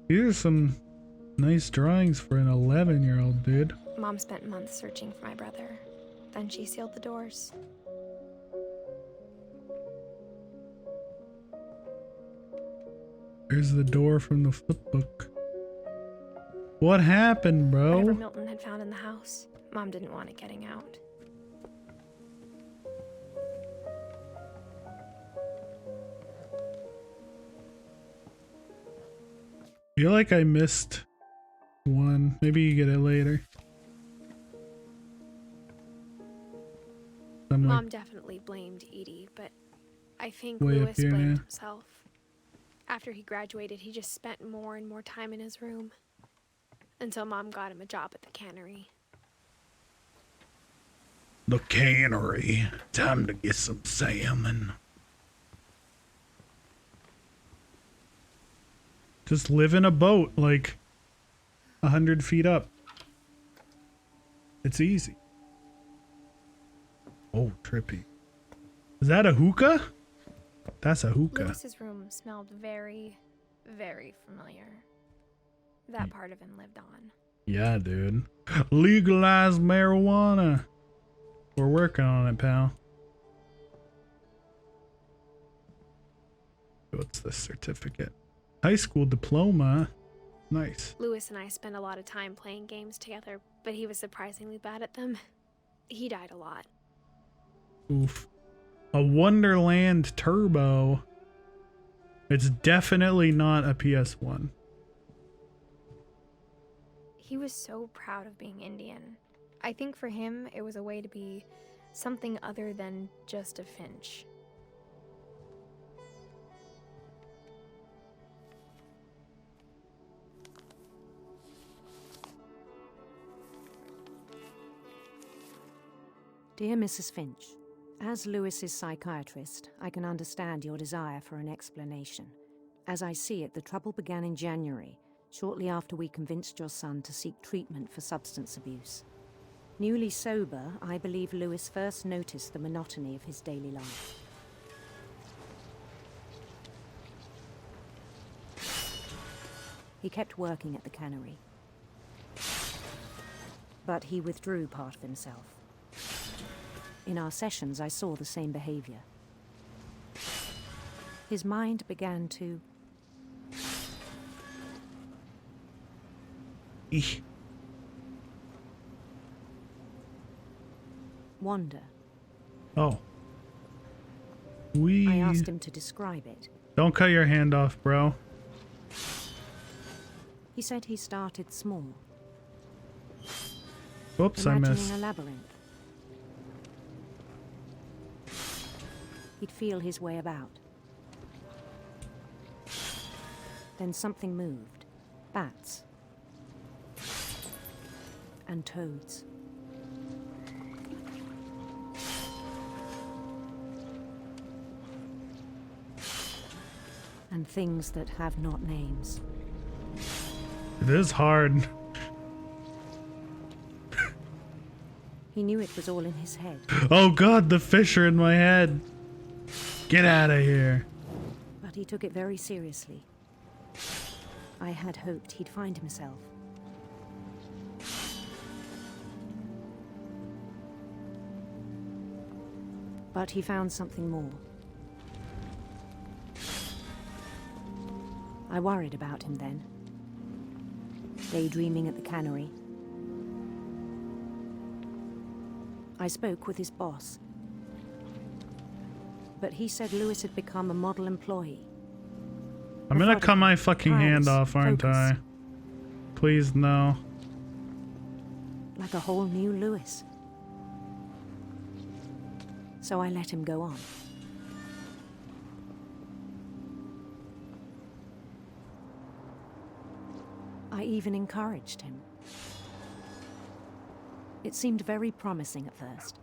These are some nice drawings for an 11-year-old, dude. Mom spent months searching for my brother. Then she sealed the doors. Here's the door from the flip book. What happened, bro? Whatever Milton had found in the house, Mom didn't want it getting out. I feel like I missed one. Maybe you get it later. Mom definitely blamed Edie, but I think Way up Louis here, blamed yeah. himself. After he graduated, he just spent more and more time in his room. Until Mom got him a job at the cannery. The cannery. Time to get some salmon. Just live in a boat like 100 feet up. It's easy. Oh, trippy. Is that a hookah? That's a hookah. Louis's room smelled very, very familiar. That part of him lived on. Yeah, dude. Legalize marijuana. We're working on it, pal. What's this certificate? High school diploma. Nice. Louis and I spent a lot of time playing games together, but he was surprisingly bad at them. He died a lot. Oof. A Wonderland Turbo. It's definitely not a PS1. He was so proud of being Indian. I think for him, it was a way to be something other than just a Finch. Dear Mrs. Finch, as Louis's psychiatrist, I can understand your desire for an explanation. As I see it, the trouble began in January, shortly after we convinced your son to seek treatment for substance abuse. Newly sober, I believe Louis first noticed the monotony of his daily life. He kept working at the cannery, but he withdrew part of himself. In our sessions, I saw the same behavior. His mind began to wander. Oh. I asked him to describe it. Don't cut your hand off, bro. He said he started small. Oops, I imagining missed. a labyrinth. He'd feel his way about. Then something moved. Bats. And toads. And things that have not names. It is hard. He knew it was all in his head. Oh god, the fish are in my head. Get out of here. But he took it very seriously. I had hoped he'd find himself. But he found something more. I worried about him then. Daydreaming at the cannery. I spoke with his boss. But he said Louis had become a model employee. I'm gonna cut my fucking hand off, aren't I? Please, no. Like a whole new Louis. So I let him go on. I even encouraged him. It seemed very promising at first.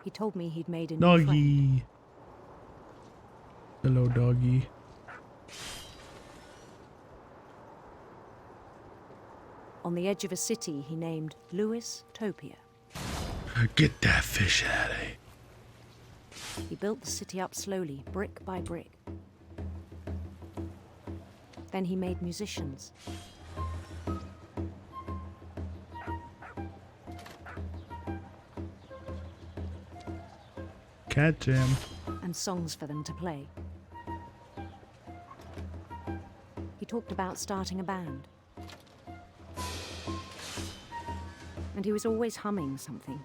He told me he'd made a new friend. Doggy. Hello, doggy. On the edge of a city he named Louis Topia. Get that fish out of here. He built the city up slowly, brick by brick. Then he made musicians. Catch him. And songs for them to play. He talked about starting a band. And he was always humming something.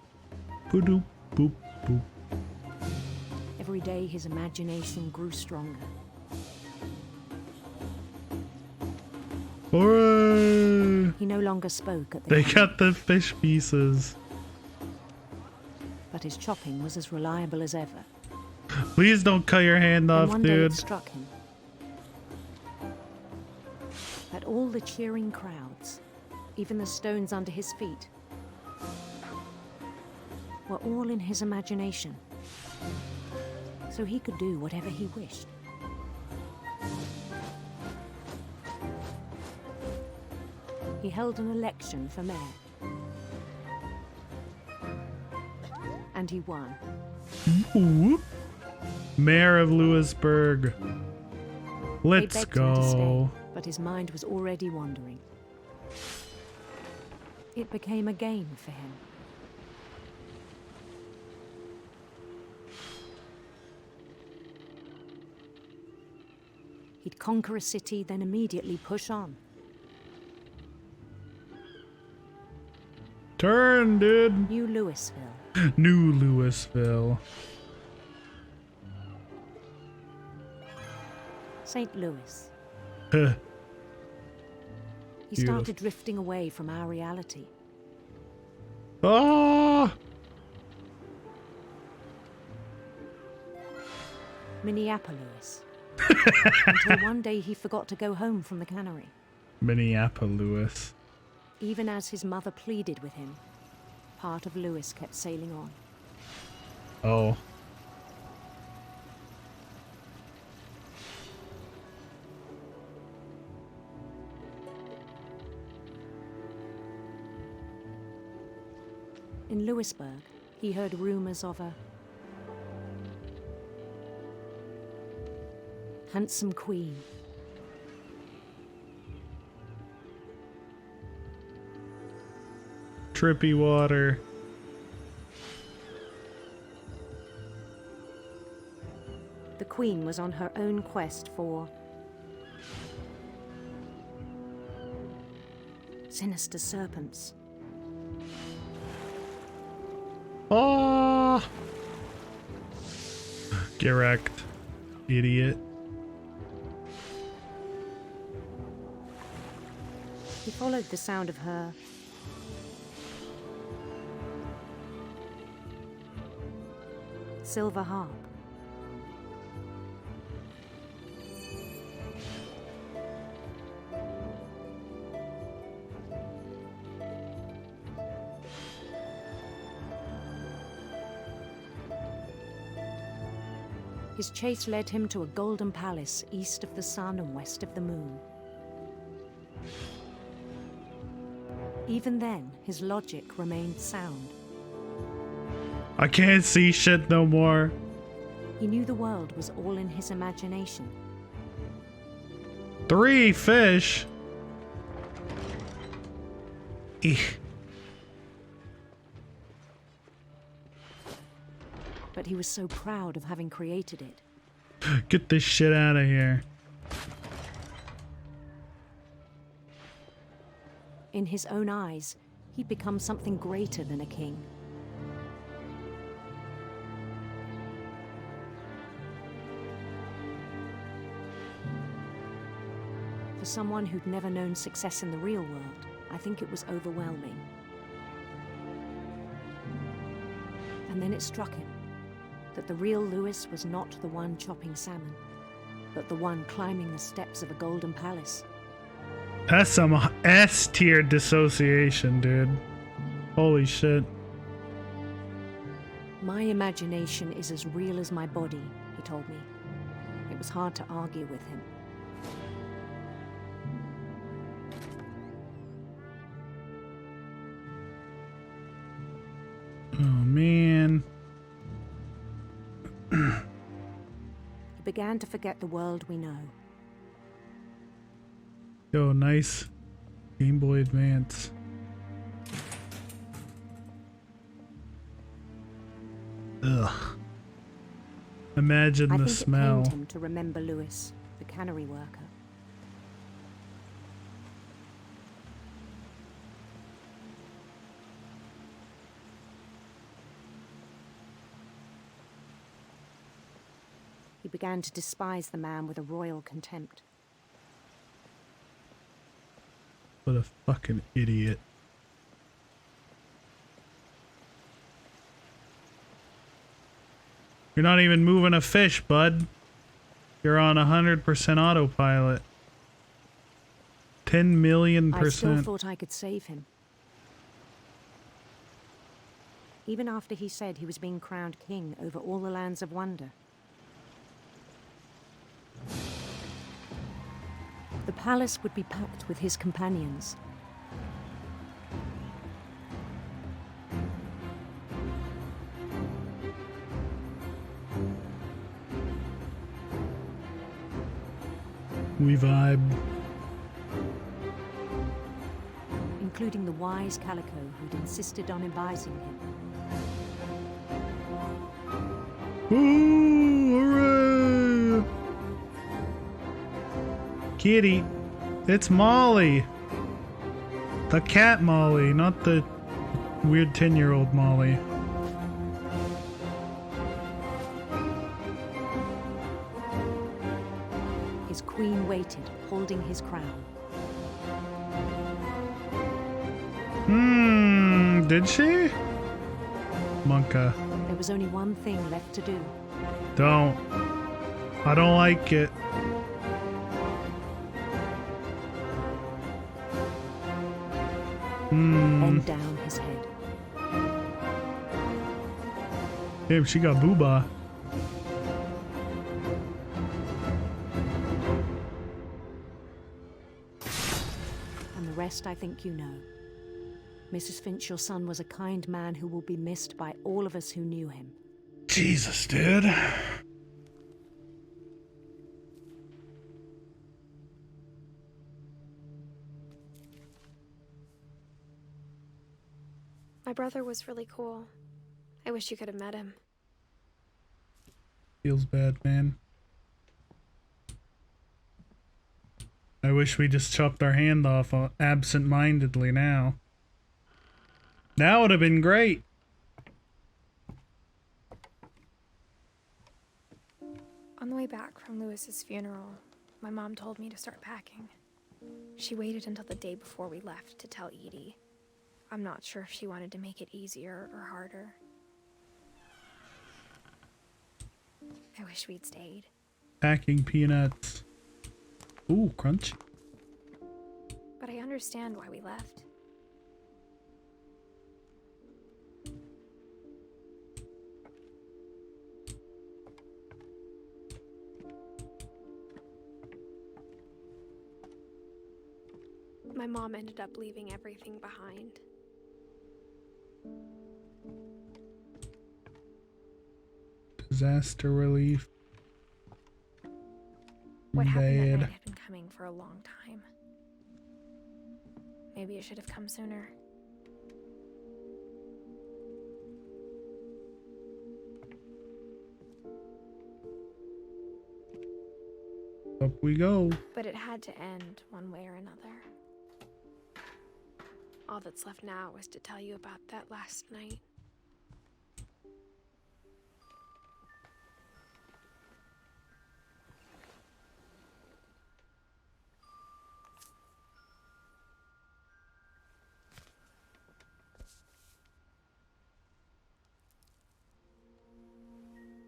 Boop, boop, boop. Every day his imagination grew stronger. Hooray! He no longer spoke at the They time, got the fish pieces. but his chopping was as reliable as ever. Please don't cut your hand Then off, one day dude. it struck him that all the cheering crowds, even the stones under his feet, were all in his imagination, so he could do whatever he wished. He held an election for mayor, and he won. Whoop. Mayor of Lewisburg. They Let's begged him to stay, go. but his mind was already wandering. It became a game for him. He'd conquer a city, then immediately push on. Turn, dude. New Louisville. New Louisville. St. Louis. Huh. He Beautiful. started drifting away from our reality. Ah! Minneapolis. Until one day he forgot to go home from the cannery. Minneapolis. Even as his mother pleaded with him, part of Lewis kept sailing on. Oh. In Louisburg, he heard rumors of a handsome queen. Trippy water. The queen was on her own quest for sinister serpents. Ah! Get wrecked, idiot. He followed the sound of her silver harp. His chase led him to a golden palace east of the sun and west of the moon. Even then, his logic remained sound. I can't see shit no more. He knew the world was all in his imagination. 3 fish. Eek. But he was so proud of having created it. Get this shit out of here. In his own eyes, he'd become something greater than a king. For someone who'd never known success in the real world, I think it was overwhelming. And then it struck him that the real Lewis was not the one chopping salmon, but the one climbing the steps of a golden palace. That's some S-tier dissociation, dude. Holy shit. My imagination is as real as my body, he told me. It was hard to argue with him. Oh, man. He began to forget the world we know. Yo, nice Game Boy Advance. Ugh. Imagine I the think smell. it pained him to remember Lewis, the cannery worker. He began to despise the man with a royal contempt. What a fucking idiot. You're not even moving a fish, bud. You're on 100% autopilot. 10 million I still percent. thought I could save him. Even after he said he was being crowned king over all the lands of wonder. The palace would be packed with his companions. We vibe. Including the wise Calico who'd insisted on advising him. Ooh, hooray! Kitty, it's Molly. The cat Molly, not the weird 10-year-old Molly. His queen waited, holding his crown. Did she? Monka. There was only one thing left to do. Don't. I don't like it. Bend down his head. Damn, she got booba. And the rest I think you know. Mrs. Finch, your son was a kind man who will be missed by all of us who knew him. Jesus, dude. My brother was really cool. I wish you could have met him. Feels bad, man. I wish we just chopped our hand off absent-mindedly now. That would have been great. On the way back from Lewis's funeral, my mom told me to start packing. She waited until the day before we left to tell Edie. I'm not sure if she wanted to make it easier or harder. I wish we'd stayed. Packing peanuts. Ooh, crunchy. But I understand why we left. My mom ended up leaving everything behind. Disaster relief. What happened that Bad. night had been coming for a long time. Maybe it should have come sooner. Up we go. But it had to end one way or another. All that's left now is to tell you about that last night.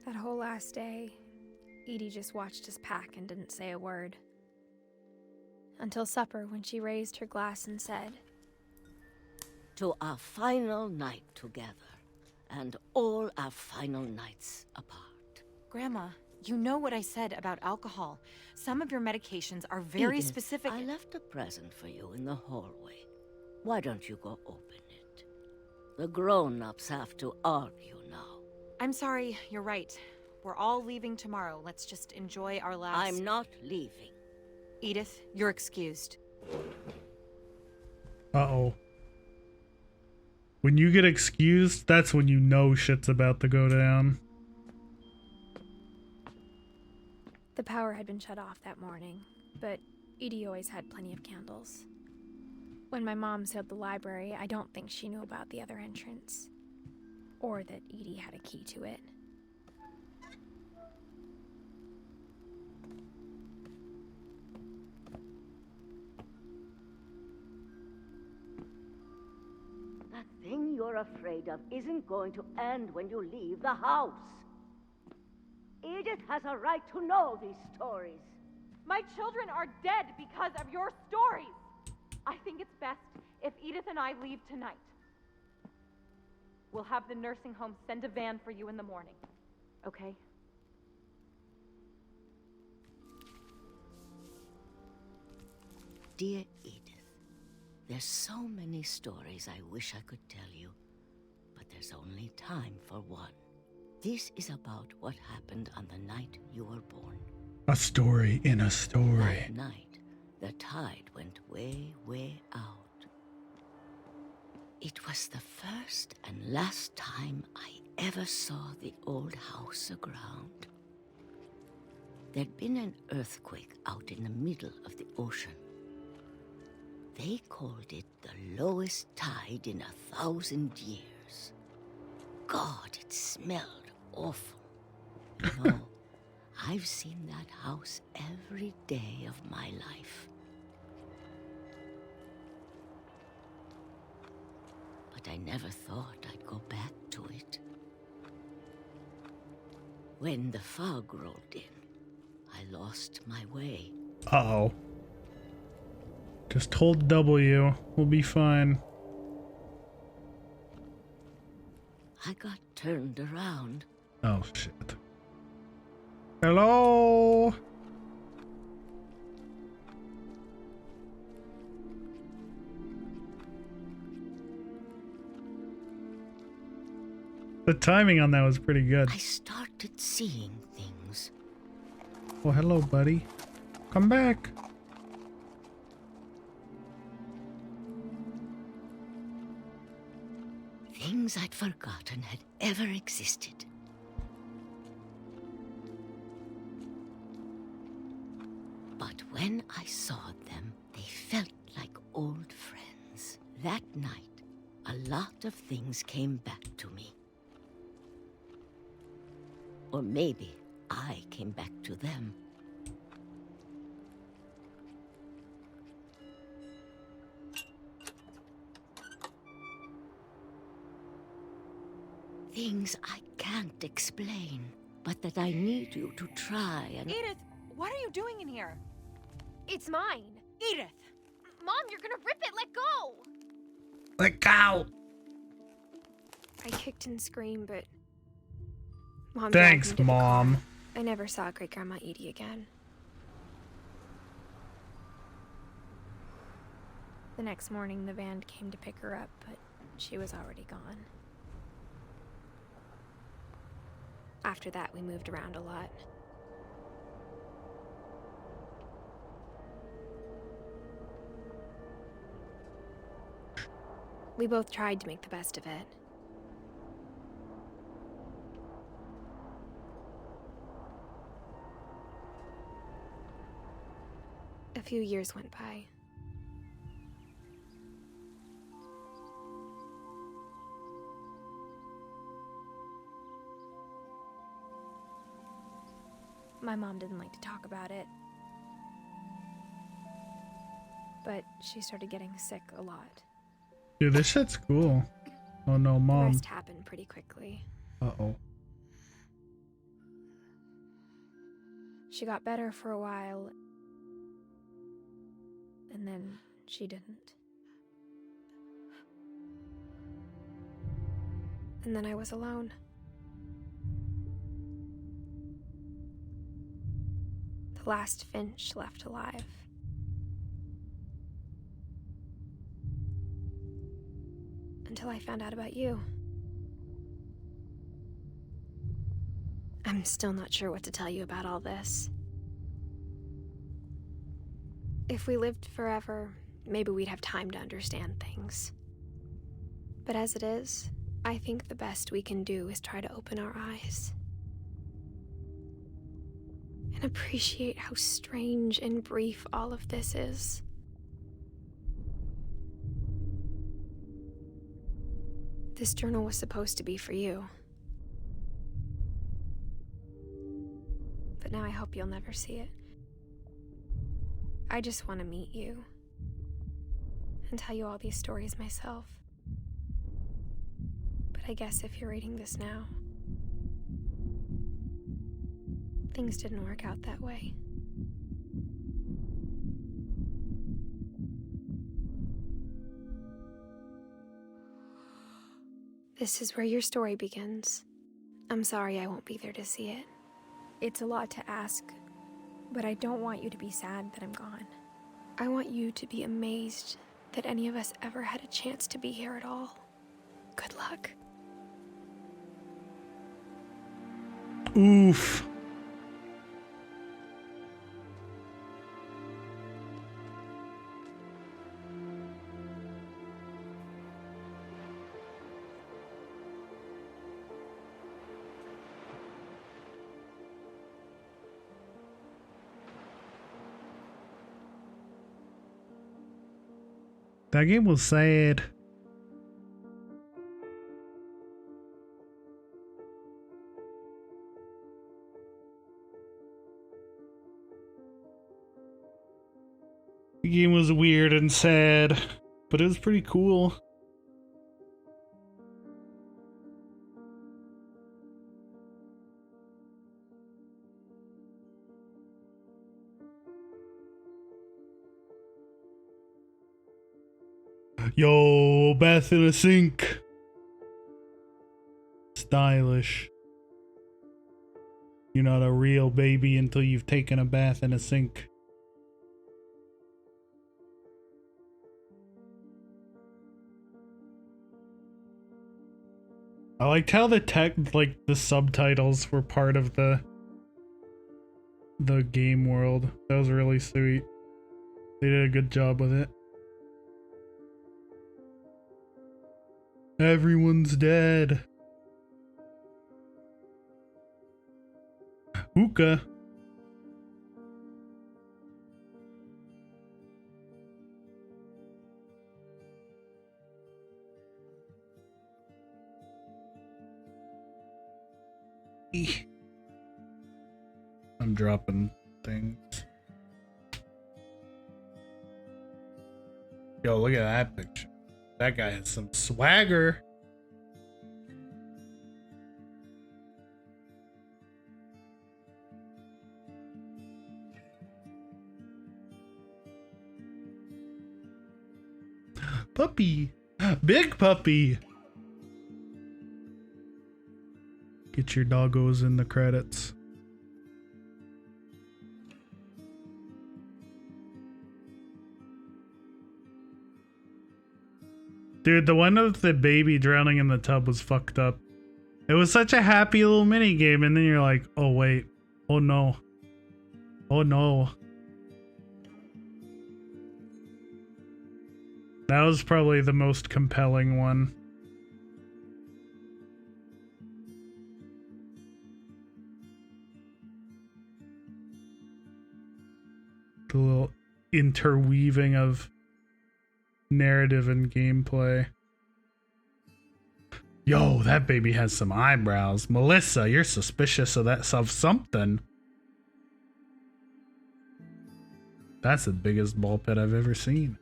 That whole last day, Edie just watched us pack and didn't say a word. Until supper, when she raised her glass and said, "To our final night together, and all our final nights apart." Grandma, you know what I said about alcohol. Some of your medications are very Edith, specific. I left a present for you in the hallway. Why don't you go open it? The grown-ups have to argue now. I'm sorry, you're right. We're all leaving tomorrow. Let's just enjoy our last... I'm not leaving. Edith, you're excused. Uh-oh. When you get excused, that's when you know shit's about to go down. The power had been shut off that morning, but Edie always had plenty of candles. When my mom sealed the library, I don't think she knew about the other entrance, or that Edie had a key to it. That thing you're afraid of isn't going to end when you leave the house. Edith has a right to know these stories. My children are dead because of your stories. I think it's best if Edith and I leave tonight. We'll have the nursing home send a van for you in the morning, okay? Dear Edith, there's so many stories I wish I could tell you, but there's only time for one. This is about what happened on the night you were born. A story in a story. That night, the tide went way, way out. It was the first and last time I ever saw the old house aground. There'd been an earthquake out in the middle of the ocean. They called it the lowest tide in 1,000 years. God, it smelled awful. No, I've seen that house every day of my life. But I never thought I'd go back to it. When the fog rolled in, I lost my way. Uh-oh. Just hold W. We'll be fine. I got turned around. Oh, shit. Hello? The timing on that was pretty good. I started seeing things. Oh, hello, buddy. Come back. Things I'd forgotten had ever existed. But when I saw them, they felt like old friends. That night, a lot of things came back to me. Or maybe I came back to them. Things I can't explain, but that I need you to try and... Edith, what are you doing in here? It's mine. Edith! Mom, you're gonna rip it. Let go. Let go. I kicked and screamed, but Mom Thanks, dragged me to the Mom. car. I never saw Great Grandma Edie again. The next morning, the van came to pick her up, but she was already gone. After that, we moved around a lot. We both tried to make the best of it. A few years went by. My mom didn't like to talk about it, but she started getting sick a lot. Dude, this shit's cool. Oh no, The Mom. rest happened pretty quickly. Uh-oh. She got better for a while, and then she didn't. And then I was alone. The last Finch left alive. Until I found out about you. I'm still not sure what to tell you about all this. If we lived forever, maybe we'd have time to understand things. But as it is, I think the best we can do is try to open our eyes. And appreciate how strange and brief all of this is. This journal was supposed to be for you. But now I hope you'll never see it. I just want to meet you and tell you all these stories myself. But I guess if you're reading this now, things didn't work out that way. This is where your story begins. I'm sorry I won't be there to see it. It's a lot to ask, but I don't want you to be sad that I'm gone. I want you to be amazed that any of us ever had a chance to be here at all. Good luck. Oof. That game was sad. The game was weird and sad, but it was pretty cool. Yo, bath in a sink. Stylish. You're not a real baby until you've taken a bath in a sink. I liked how the subtitles were part of the game world. That was really sweet. They did a good job with it. Everyone's dead. Hookah. I'm dropping things. Yo, look at that picture. That guy has some swagger. Puppy. Big puppy. Get your doggos in the credits. Dude, the one of the baby drowning in the tub was fucked up. It was such a happy little mini game, and then you're like, oh wait, oh no, oh no. That was probably the most compelling one. The little interweaving of narrative and gameplay. Yo, that baby has some eyebrows. Melissa, you're suspicious of that of something. That's the biggest ball pit I've ever seen.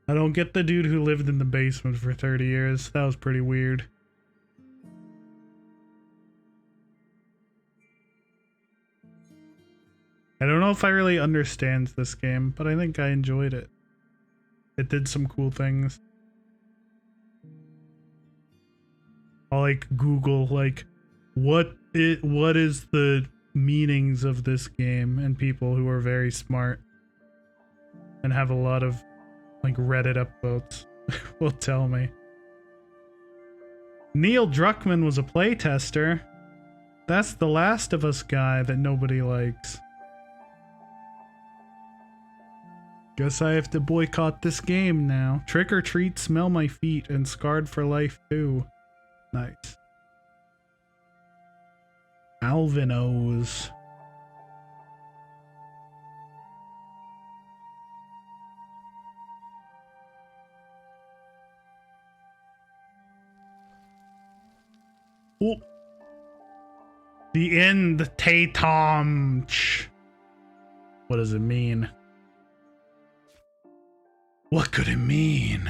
I don't get the dude who lived in the basement for 30 years. That was pretty weird. I don't know if I really understand this game, but I think I enjoyed it. It did some cool things. I'll like Google like what is the meanings of this game, and people who are very smart and have a lot of like Reddit upvotes will tell me. Neil Druckmann was a playtester. That's the Last of Us guy that nobody likes. Guess I have to boycott this game now. Trick or Treat, Smell My Feet, and Scarred for Life 2. Nice. Alvinos. Oh. The end, Tatum. What does it mean? What could it mean?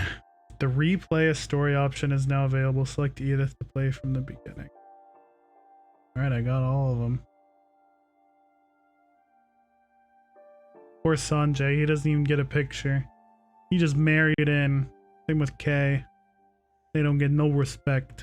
The replay a story option is now available. Select Edith to play from the beginning. Alright, I got all of them. Poor Sanjay, he doesn't even get a picture. He just married in. Same with Kay. They don't get no respect.